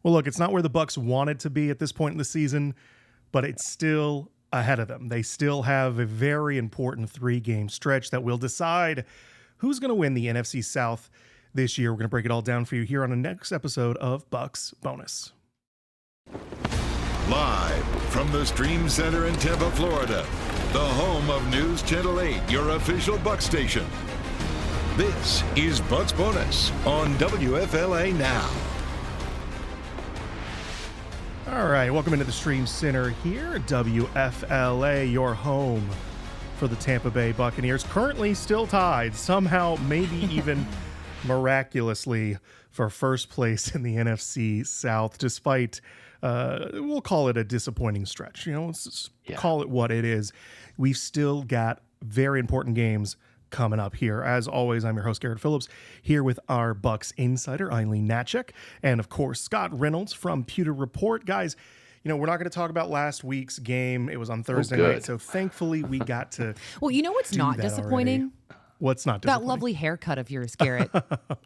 Well, look, it's not where the Bucs wanted to be at this point in the season, but it's still ahead of them. They still have a very important 3-game stretch that will decide who's going to win the NFC South this year. We're going to break it all down for you here on the next episode of Bucs Bonus. Live from the Stream Center in Tampa, Florida, the home of News Channel 8, your official Bucs station. This is Bucs Bonus on WFLA Now. All right, welcome into the Stream Center here at WFLA, your home for the Tampa Bay Buccaneers. Currently still tied, somehow, maybe even miraculously, for first place in the NFC South, despite, we'll call it a disappointing stretch. Let's just call it what it is. We've still got very important games coming up here. As always, I'm your host, Garrett Phillips, here with our Bucs insider, Eileen Natchik, and of course, Scott Reynolds from Pewter Report. Guys, we're not going to talk about last week's game. It was on Thursday night, so thankfully we got to Well, you know what's not disappointing? Already. What's not disappointing? That lovely haircut of yours, Garrett.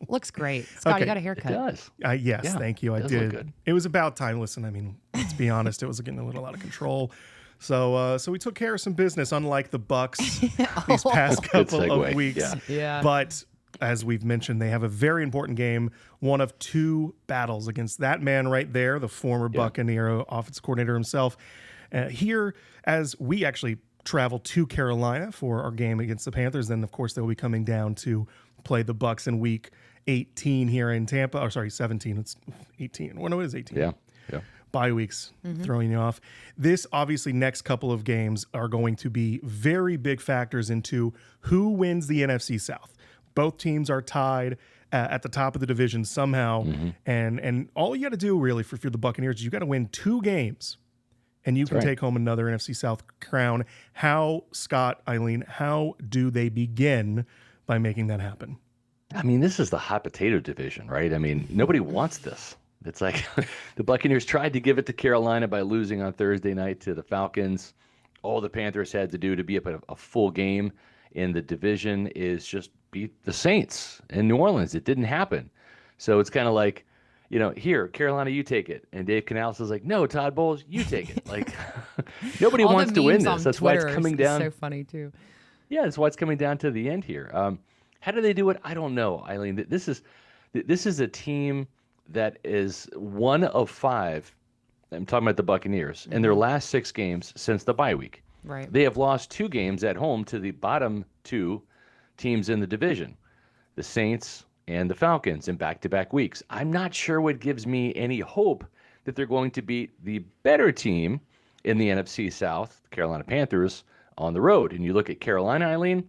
Looks great. Scott, you got a haircut. It does. Yes, thank you. I did. Look good. It was about time. Listen, let's be honest, it was getting a little out of control. So we took care of some business, unlike the Bucs these past couple of weeks. Yeah. But as we've mentioned, they have a very important game, one of 2 battles against that man right there, the former Buccaneer offensive coordinator himself. Here, as we actually travel to Carolina for our game against the Panthers, then of course they'll be coming down to play the Bucs in week 18 here in Tampa. Or sorry, 17. It's 18. Well, no, it is 18. Yeah. Bye weeks throwing you off. This obviously next couple of games are going to be very big factors into who wins the NFC South. Both teams are tied at the top of the division somehow, and all you got to do really for the Buccaneers is you got to win 2 games, and you can take home another NFC South crown. How, Scott, Eileen, how do they begin by making that happen? This is the hot potato division, right? Nobody wants this. It's like the Buccaneers tried to give it to Carolina by losing on Thursday night to the Falcons. All the Panthers had to do to be up at a full game in the division is just beat the Saints in New Orleans. It didn't happen. So it's kind of like, here, Carolina, you take it. And Dave Canales is like, no, Todd Bowles, you take it. Like, nobody wants to win this. That's why it's coming down. So funny, too. Yeah, that's why it's coming down to the end here. How do they do it? I don't know, Eileen. This is a team that is 1 of 5. I'm talking about the Buccaneers in their last 6 games since the bye week. Right. They have lost 2 games at home to the bottom 2 teams in the division, the Saints and the Falcons, in back-to-back weeks. I'm not sure what gives me any hope that they're going to beat the better team in the NFC South, the Carolina Panthers, on the road. And you look at Carolina, Eileen,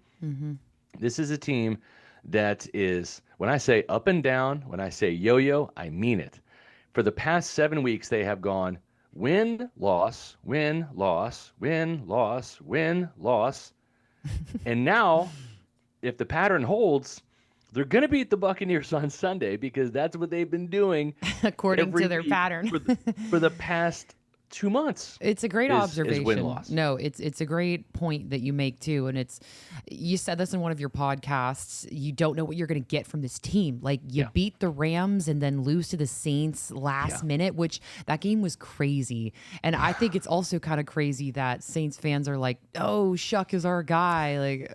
this is a team that is, when I say up and down, when I say yo-yo, I mean it. For the past 7 weeks, they have gone win, loss, win, loss, win, loss, win, loss. And now, if the pattern holds, they're going to beat the Buccaneers on Sunday because that's what they've been doing according to their pattern for the past 2 months. It's a great observation. Win-loss. No, it's a great point that you make too. And you said this in one of your podcasts. You don't know what you're going to get from this team. Like you beat the Rams and then lose to the Saints last minute, which that game was crazy. And I think it's also kind of crazy that Saints fans are like, oh, Shuck is our guy. Like,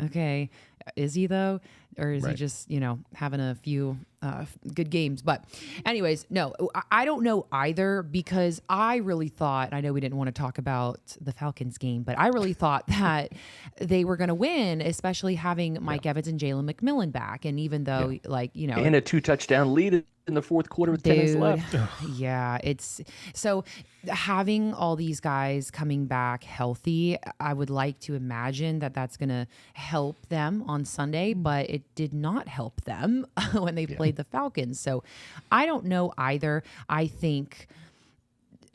okay, is he though? Or is he just, having a few good games? But anyways, no, I don't know either because I really thought, I know we didn't want to talk about the Falcons game, but I really thought that they were going to win, especially having Mike Evans and Jalen McMillan back. And even though And a 2-touchdown lead in the fourth quarter with 10 minutes left. Yeah, it's so having all these guys coming back healthy, I would like to imagine that that's going to help them on Sunday, but it did not help them when they played the Falcons. So I don't know either. I think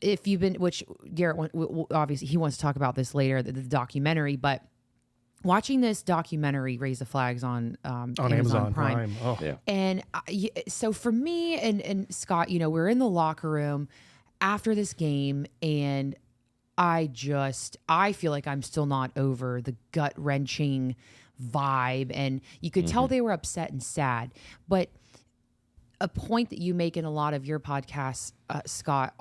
if you've been, which Garrett, obviously he wants to talk about this later, the documentary, but watching this documentary, Raise the Flags on Amazon Prime. Oh. Yeah. And so for me and Scott, we're in the locker room after this game and I feel like I'm still not over the gut-wrenching vibe. And you could tell they were upset and sad. But a point that you make in a lot of your podcasts, Scott,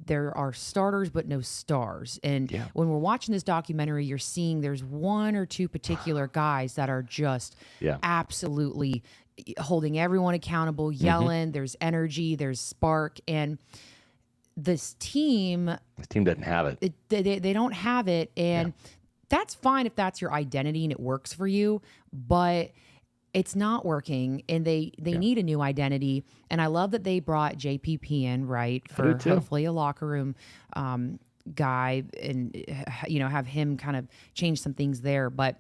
there are starters but no stars. And when we're watching this documentary, you're seeing there's one or two particular guys that are just absolutely holding everyone accountable, yelling. There's energy, there's spark, and this team doesn't have it. They don't have it, and that's fine if that's your identity and it works for you, but it's not working, and they need a new identity. And I love that they brought JPP in, right, for hopefully a locker room guy, and have him kind of change some things there. But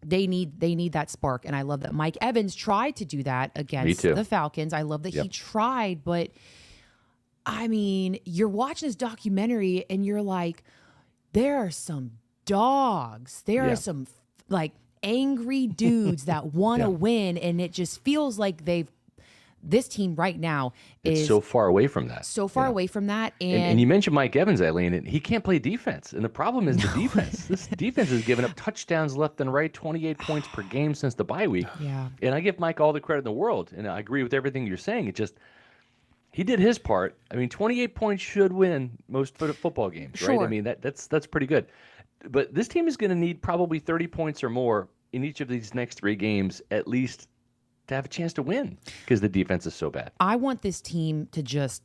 they need that spark, and I love that Mike Evans tried to do that against the Falcons. I love that he tried, but I mean, you're watching this documentary and you're like, there are some dogs. There are some like angry dudes that want to win, and it just feels like this team right now is so far away from that. So far away from that. And you mentioned Mike Evans, Eileen, and he can't play defense. And the problem is the defense. This defense has given up touchdowns left and right, 28 points per game since the bye week. Yeah. And I give Mike all the credit in the world, and I agree with everything you're saying. It just, he did his part. I mean, 28 points should win most football games, right? I mean, that's pretty good. But this team is going to need probably 30 points or more in each of these next 3 games, at least, to have a chance to win, because the defense is so bad. I want this team to just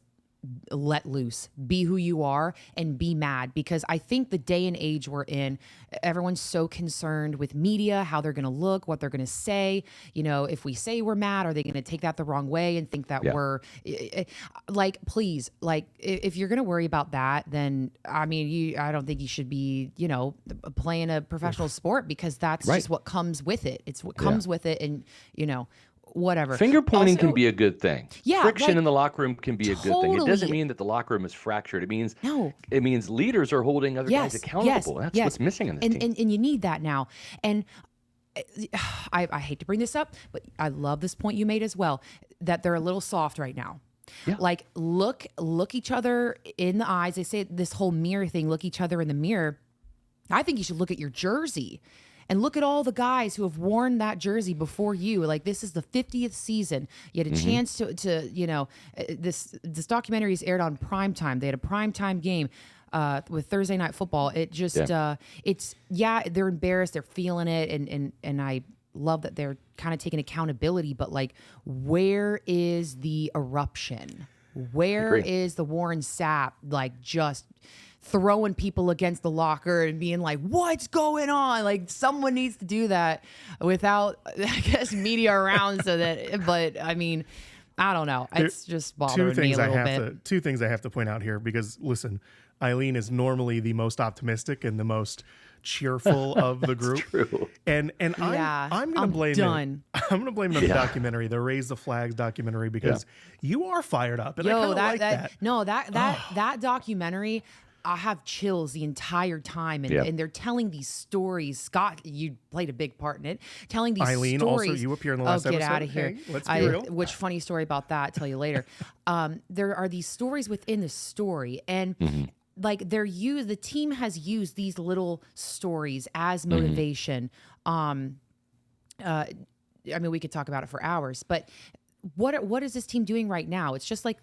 let loose, be who you are, and be mad, because I think the day and age we're in, everyone's so concerned with media, how they're going to look, what they're going to say. If we say we're mad, are they going to take that the wrong way and think that we're like, please, like, if you're going to worry about that, then I mean, I don't think you should be, playing a professional sport, because that's just what comes with it. It's what comes with it, and whatever. Finger pointing can be a good thing. Yeah, friction in the locker room can be a good thing. It doesn't mean that the locker room is fractured. It means leaders are holding other guys accountable. That's what's missing in this team. And you need that now. And I hate to bring this up, but I love this point you made as well, that they're a little soft right now. Yeah. Like, look each other in the eyes. They say this whole mirror thing, look each other in the mirror. I think you should look at your jersey. And look at all the guys who have worn that jersey before you. Like, this is the 50th season. You had a chance to this documentary is aired on primetime. They had a primetime game with Thursday Night Football. It just, they're embarrassed. They're feeling it. And I love that they're kind of taking accountability. But, like, where is the eruption? Where is the Warren Sapp, like, just throwing people against the locker and being like, what's going on? Like, someone needs to do that without, I guess, media around. But I mean, I don't know. It's just bothering me a little bit. Two things I have to point out here, because listen, Eileen is normally the most optimistic and the most cheerful of the group. True. And I'm going to blame it. I'm going to blame it on the documentary, the Raise the Flags documentary, because you are fired up. And I kind of like that. No, that documentary, I have chills the entire time, and they're telling these stories. Scott, you played a big part in it. Telling these Eileen, stories. also you appear in the last episode. Get out of here! Hey, let's be real. Which funny story about that? Tell you later. There are these stories within the story, and like the team has used these little stories as motivation. I mean, we could talk about it for hours, but what is this team doing right now? It's just like,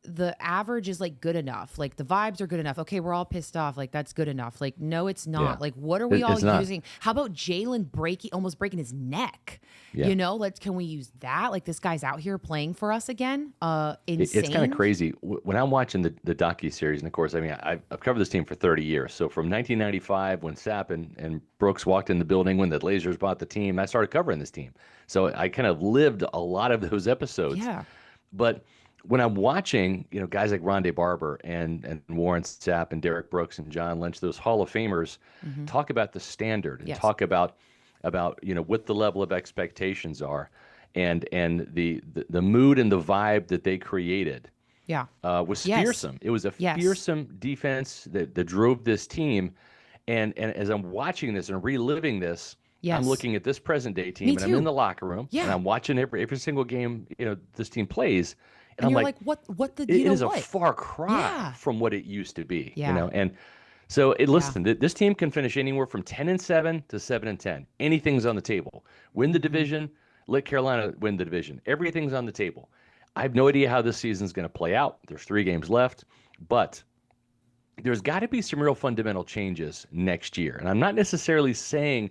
the average is like good enough. Like, the vibes are good enough. Okay, we're all pissed off. Like, that's good enough. Like, no, it's not. Yeah. Like, what are we all using? How about Jalen almost breaking his neck? Yeah. Can we use that? Like, this guy's out here playing for us again. Insane. It's kind of crazy. When I'm watching the docuseries, and of course, I mean, I've covered this team for 30 years. So from 1995, when Sapp and Brooks walked in the building, when the Blazers bought the team, I started covering this team. So I kind of lived a lot of those episodes. Yeah. But when I'm watching, guys like Rondé Barber and Warren Sapp and Derek Brooks and John Lynch, those Hall of Famers, talk about the standard and talk about what the level of expectations are, and the mood and the vibe that they created. Yeah, was fearsome. It was a fearsome defense that drove this team, and as I'm watching this and reliving this. Yes. I'm looking at this present day team, and I'm in the locker room, and I'm watching every single game this team plays. And I'm you're like, what it is a far cry from what it used to be, and so listen, this team can finish anywhere from 10-7 to 7-10. Anything's on the table. Win the division, let Carolina win the division. Everything's on the table. I have no idea how this season's going to play out. There's 3 games left, but there's got to be some real fundamental changes next year. And I'm not necessarily saying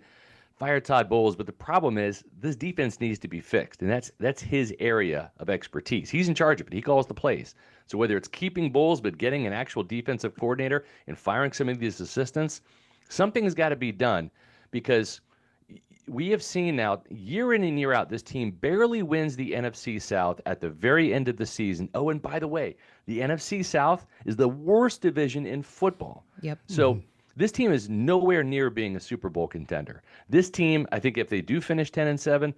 fire Todd Bowles, but the problem is this defense needs to be fixed, and that's his area of expertise. He's in charge of it. He calls the plays. So whether it's keeping Bowles but getting an actual defensive coordinator and firing some of these assistants, something has got to be done, because we have seen now year in and year out, this team barely wins the NFC South at the very end of the season. Oh, and by the way, the NFC South is the worst division in football. Yep. So this team is nowhere near being a Super Bowl contender. This team, I think if they do finish 10-7,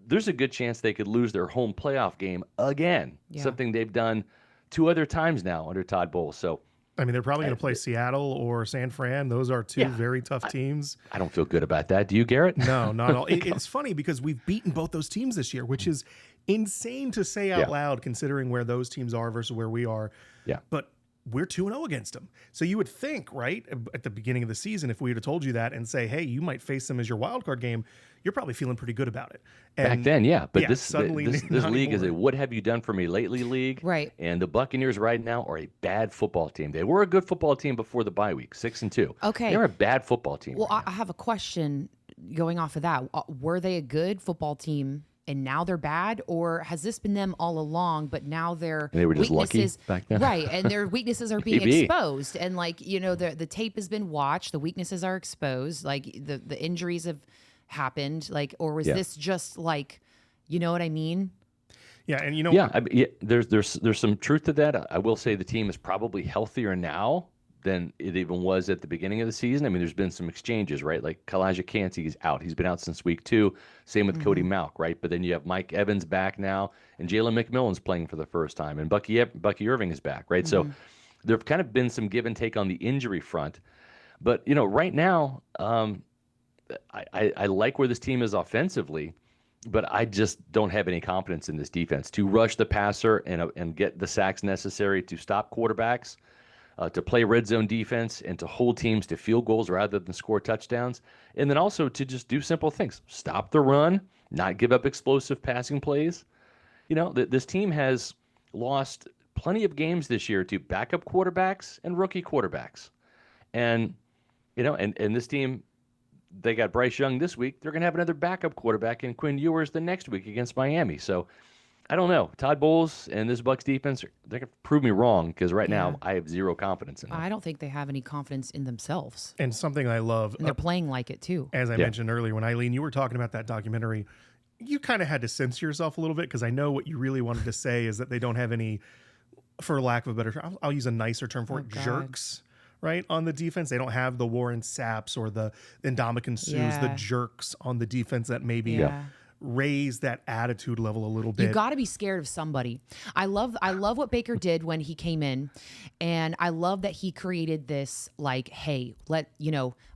there's a good chance they could lose their home playoff game again, something they've done 2 other times now under Todd Bowles. So, I mean, they're probably going to play Seattle or San Fran. Those are 2 very tough teams. I don't feel good about that. Do you, Garrett? No, not at all. It's funny because we've beaten both those teams this year, which is insane to say out loud considering where those teams are versus where we are. Yeah. But we're 2-0 against them. So you would think, right, at the beginning of the season, if we would have told you that and say, hey, you might face them as your wild card game, you're probably feeling pretty good about it. And back then, yeah. But this league is a what have you done for me lately league. Right. And the Buccaneers right now are a bad football team. They were a good football team before the bye week, 6-2. Okay. They're a bad football team. Well, right I have a question going off of that. Were they a good football team and now they're bad, or has this been them all along, but now their they were just weaknesses, lucky back then? right, and their weaknesses are being Maybe. exposed, and like, you know, the tape has been watched, the weaknesses are exposed, like the injuries have happened, like, or was this just like, you know what I mean? Yeah, and you know, there's some truth to that. I will say the team is probably healthier now than it even was at the beginning of the season. I mean, there's been some exchanges, right? Like Kalijah Kancey is out. He's been out since week 2. Same with Cody Mauch, right? But then you have Mike Evans back now, and Jalen McMillan's playing for the first time, and Bucky Irving is back, right? So there have kind of been some give and take on the injury front. But, you know, right now, I like where this team is offensively, but I just don't have any confidence in this defense to rush the passer and get the sacks necessary to stop quarterbacks, to play red zone defense, and to hold teams to field goals rather than score touchdowns. And then also to just do simple things. Stop the run, not give up explosive passing plays. You know, this team has lost plenty of games this year to backup quarterbacks and rookie quarterbacks. And, you know, and this team, they got Bryce Young this week. They're going to have another backup quarterback in Quinn Ewers the next week against Miami. So I don't know. Todd Bowles and this Bucs defense, they're going to prove me wrong, because right now I have zero confidence in them. I don't think they have any confidence in themselves. and something I love, And they're playing like it too. as I mentioned earlier, when Eileen, you were talking about that documentary, you kind of had to censor yourself a little bit, because I know what you really wanted to say is that they don't have any, for lack of a better term, I'll use a nicer term for it, God. jerks, right, on the defense. They don't have the Warren Sapps or the Ndamukong Suhs, the jerks on the defense that maybe raise that attitude level a little bit. You got to be scared of somebody. I love what Baker did when he came in, and I love that he created this, like, hey,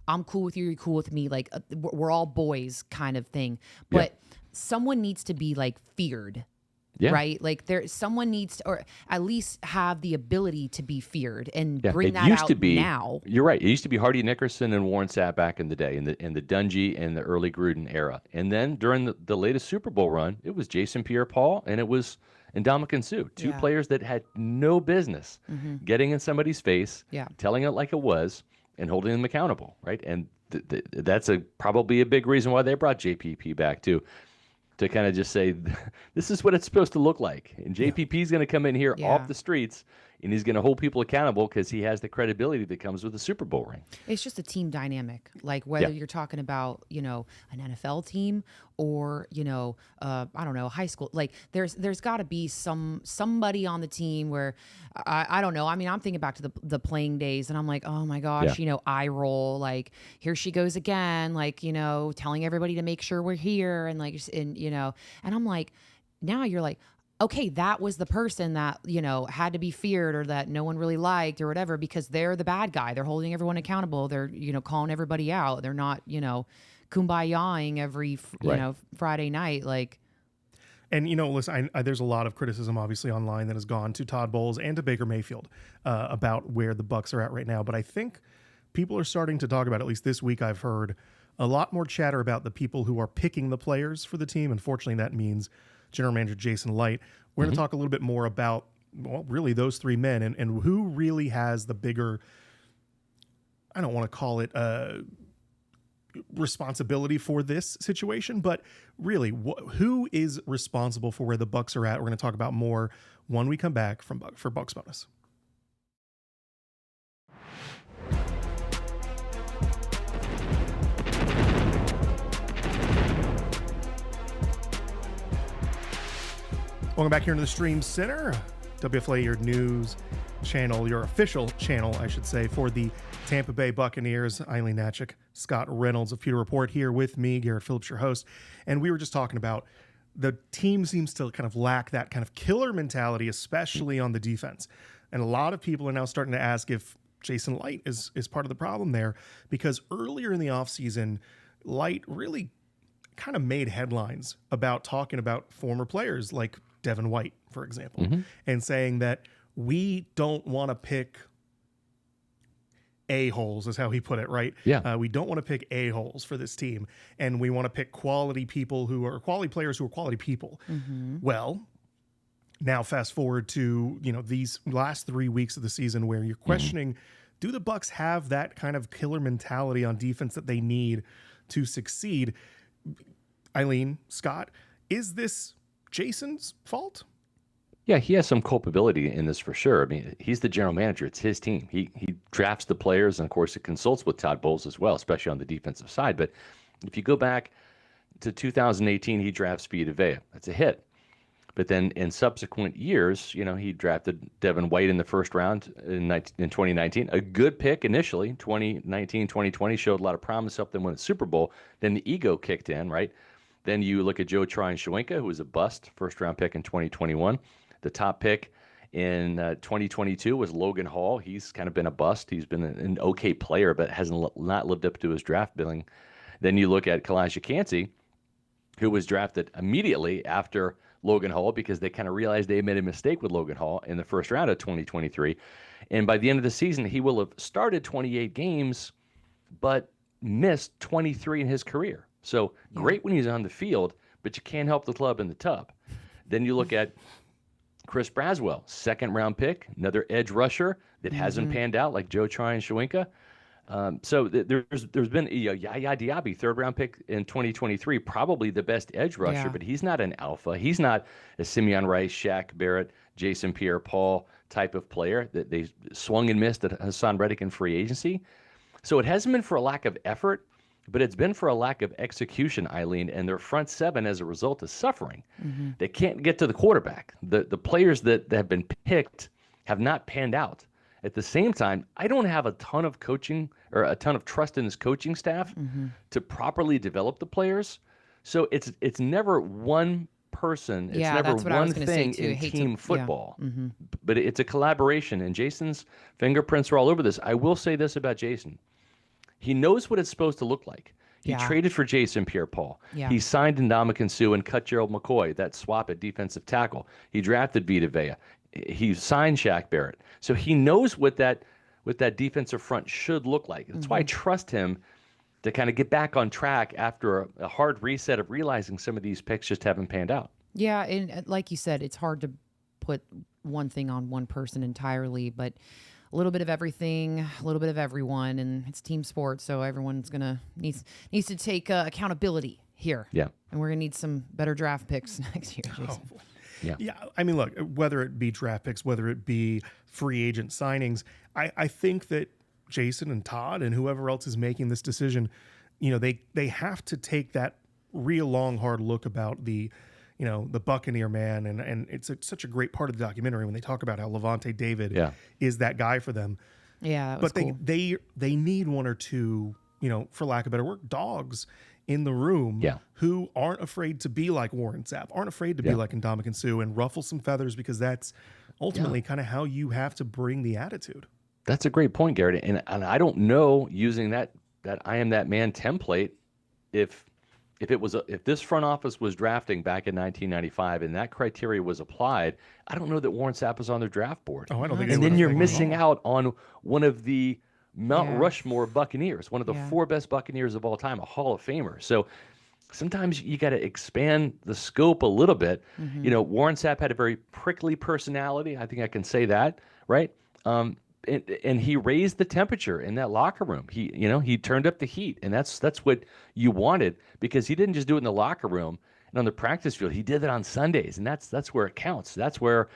I'm cool with you, you're cool with me, like we're all boys kind of thing. But someone needs to be like feared. Yeah. Right? Like someone needs to, or at least have the ability to be feared, and bring it that used out to be, now. You're right. It used to be Hardy Nickerson and Warren Sapp back in the day, in the Dungy and the early Gruden era. And then during the latest Super Bowl run, it was Jason Pierre-Paul and it was Ndamukong Suh, two players that had no business getting in somebody's face, telling it like it was, and holding them accountable, right? And that's probably a big reason why they brought JPP back too, to kind of just say, this is what it's supposed to look like. And JPP is going to come in here off the streets, and he's going to hold people accountable because he has the credibility that comes with a Super Bowl ring. It's just a team dynamic. Like whether you're talking about, an NFL team or, I don't know, high school. Like there's got to be somebody on the team where, I don't know. I mean, I'm thinking back to the playing days, and I'm like, oh my gosh, eye roll. Like, here she goes again, like, telling everybody to make sure we're here. And like, and I'm like, now you're like, okay, that was the person that, had to be feared, or that no one really liked, or whatever, because they're the bad guy. They're holding everyone accountable. They're, calling everybody out. They're not, kumbayaing every, Friday night. Like, and, listen, there's a lot of criticism, obviously, online that has gone to Todd Bowles and to Baker Mayfield about where the Bucs are at right now. But I think people are starting to talk about, at least this week, I've heard a lot more chatter about the people who are picking the players for the team. Unfortunately, that means General Manager Jason Light. we're going to talk a little bit more about, well, really those three men and who really has the bigger, I don't want to call it responsibility for this situation, but really who is responsible for where the Bucs are at. We're going to talk about more when we come back for Bucs Bonus. Welcome back here into the Stream Center, WFLA, your news channel, your official channel, I should say, for the Tampa Bay Buccaneers. Eileen Natchik, Scott Reynolds of Pewter Report here with me, Garrett Phillips, your host. And we were just talking about the team seems to kind of lack that kind of killer mentality, especially on the defense. And a lot of people are now starting to ask if Jason Licht is part of the problem there, because earlier in the offseason, Licht really kind of made headlines about talking about former players like Devin White, for example, and saying that we don't want to pick a-holes, is how he put it, right? Yeah. We don't want to pick a-holes for this team, and we want to pick quality people who are quality players who are quality people. Well, now fast forward to, these last 3 weeks of the season where you're questioning, do the Bucs have that kind of killer mentality on defense that they need to succeed? Eileen, Scott, is this Jason's fault? Yeah, he has some culpability in this for sure. I mean, he's the general manager. It's his team. He drafts the players, and of course, it consults with Todd Bowles as well, especially on the defensive side. But if you go back to 2018, he drafts Vita Vea. That's a hit. But then in subsequent years, he drafted Devin White in the first round in 2019. A good pick initially. 2019, 2020 showed a lot of promise, helped them win the Super Bowl. Then the ego kicked in, right? Then you look at Joe Tryon-Shoyinka, who was a bust, first-round pick in 2021. The top pick in 2022 was Logan Hall. He's kind of been a bust. He's been an okay player, but hasn't not lived up to his draft billing. Then you look at Kalijah Kancey, who was drafted immediately after Logan Hall because they kind of realized they made a mistake with Logan Hall in the first round of 2023. And by the end of the season, he will have started 28 games, but missed 23 in his career. So great when he's on the field, but you can't help the club in the tub. Then you look at Chris Braswell, second-round pick, another edge rusher that hasn't panned out like Joe Tryon-Shoyinka. So there's been Yaya Diaby, third-round pick in 2023, probably the best edge rusher, but he's not an alpha. He's not a Simeon Rice, Shaq Barrett, Jason Pierre-Paul type of player that they swung and missed at Hassan Reddick in free agency. So it hasn't been for a lack of effort, but it's been for a lack of execution, Eileen, and their front seven, as a result, is suffering. They can't get to the quarterback. The players that have been picked have not panned out. At the same time, I don't have a ton of coaching or a ton of trust in this coaching staff to properly develop the players. So it's never one person. It's never one thing in team football. But it's a collaboration, and Jason's fingerprints are all over this. I will say this about Jason. He knows what it's supposed to look like. He traded for Jason Pierre-Paul. He signed Ndamukong Suh and cut Gerald McCoy, that swap at defensive tackle. He drafted Vita Vea. He signed Shaq Barrett. So he knows what that defensive front should look like. That's why I trust him to kind of get back on track after a hard reset of realizing some of these picks just haven't panned out. Yeah, and like you said, it's hard to put one thing on one person entirely, but a little bit of everything, a little bit of everyone, and it's team sports, so everyone's needs to take accountability here. Yeah, and we're gonna need some better draft picks next year, Jason. Yeah. I mean, look, whether it be draft picks, whether it be free agent signings, I think that Jason and Todd and whoever else is making this decision, they have to take that real long, hard look about the Buccaneer man. And it's such a great part of the documentary when they talk about how Levante David is that guy for them. Yeah, that was cool. They need one or two, for lack of better word, dogs in the room who aren't afraid to be like Warren Sapp, aren't afraid to be like Ndamukong Suh and ruffle some feathers, because that's ultimately kind of how you have to bring the attitude. That's a great point, Garrett. And I don't know, using that I am that man template, if this front office was drafting back in 1995 and that criteria was applied, I don't know that Warren Sapp was on their draft board. Oh, I don't think. And then you're missing out on one of the Mount Rushmore Buccaneers, one of the four best Buccaneers of all time, a Hall of Famer. So sometimes you got to expand the scope a little bit. Warren Sapp had a very prickly personality. I think I can say that, right? And he raised the temperature in that locker room. He turned up the heat, and that's what you wanted, because he didn't just do it in the locker room and on the practice field. He did it on Sundays, and that's where it counts. That's where,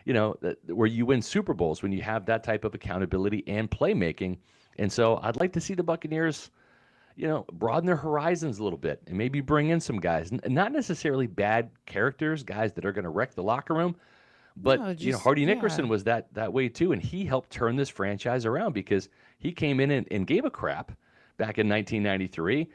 where you win Super Bowls, when you have that type of accountability and playmaking. And so I'd like to see the Buccaneers, broaden their horizons a little bit and maybe bring in some guys, not necessarily bad characters, guys that are going to wreck the locker room. But Hardy Nickerson was that way too, and he helped turn this franchise around, because he came in and gave a crap back in 1993,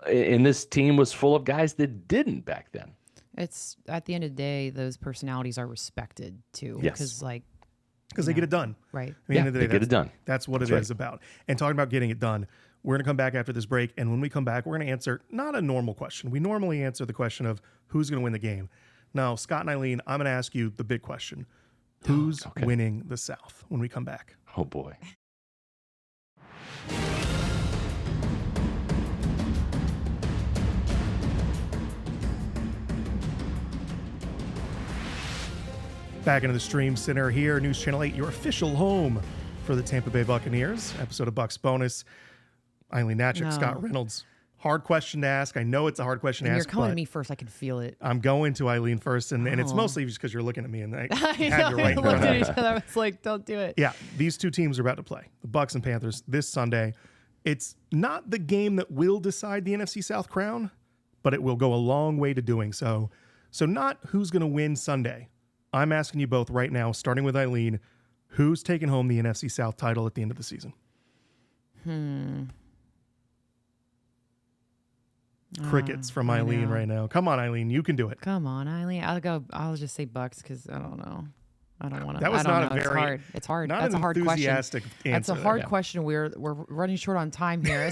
and this team was full of guys that didn't back then. It's at the end of the day, those personalities are respected too, because they get it done. Right. At the end of the day, get it done. That's what it is about. And talking about getting it done, we're going to come back after this break, and when we come back, we're going to answer not a normal question. We normally answer the question of who's going to win the game. Now, Scott and Eileen, I'm going to ask you the big question. Who's winning the South when we come back? Oh, boy. Back into the Stream Center here, News Channel 8, your official home for the Tampa Bay Buccaneers. Episode of Bucs Bonus. Eileen Natchick, Scott Reynolds. Hard question to ask. I know it's a hard question to ask. You're coming to me first. I can feel it. I'm going to Eileen first, and it's mostly just because you're looking at me, and I had you right there. Looked at each other. I was like, don't do it. Yeah, these two teams are about to play, the Bucs and Panthers, this Sunday. It's not the game that will decide the NFC South crown, but it will go a long way to doing so. So not who's going to win Sunday. I'm asking you both right now, starting with Eileen, who's taking home the NFC South title at the end of the season? Crickets from Eileen right now. Come on, Eileen, you can do it. Come on, Eileen. I'll just say Bucs, because I don't know. I don't want to. That was not a very. It's hard. It's hard. Not That's an a hard question. Enthusiastic answer. That's a hard question. We're running short on time here.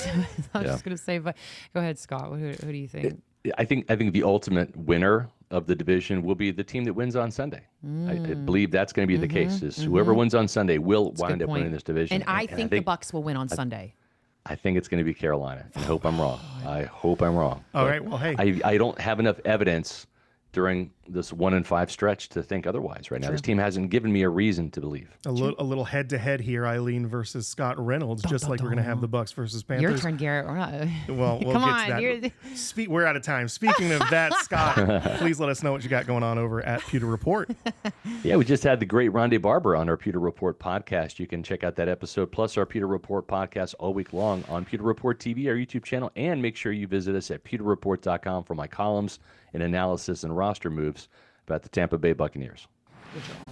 I'm just going to say, but go ahead, Scott. Who do you think? I think the ultimate winner of the division will be the team that wins on Sunday. I believe that's going to be the case. Is whoever wins on Sunday will wind up winning this division. And I think the Bucs will win on Sunday. I think it's going to be Carolina. I hope I'm wrong. I hope I'm wrong. All right. Well, hey, I don't have enough evidence during this 1-5 stretch to think otherwise right now. This team hasn't given me a reason to believe. A little head-to-head here, Eileen versus Scott Reynolds, just like we're going to have the Bucs versus Panthers. Your turn, Garrett. We're not. Well, we'll get to that. We're out of time. Speaking of that, Scott, please let us know what you got going on over at Pewter Report. Yeah, we just had the great Rondé Barber on our Pewter Report podcast. You can check out that episode, plus our Pewter Report podcast all week long on Pewter Report TV, our YouTube channel, and make sure you visit us at pewterreport.com for my columns and analysis and roster moves about the Tampa Bay Buccaneers. Good job.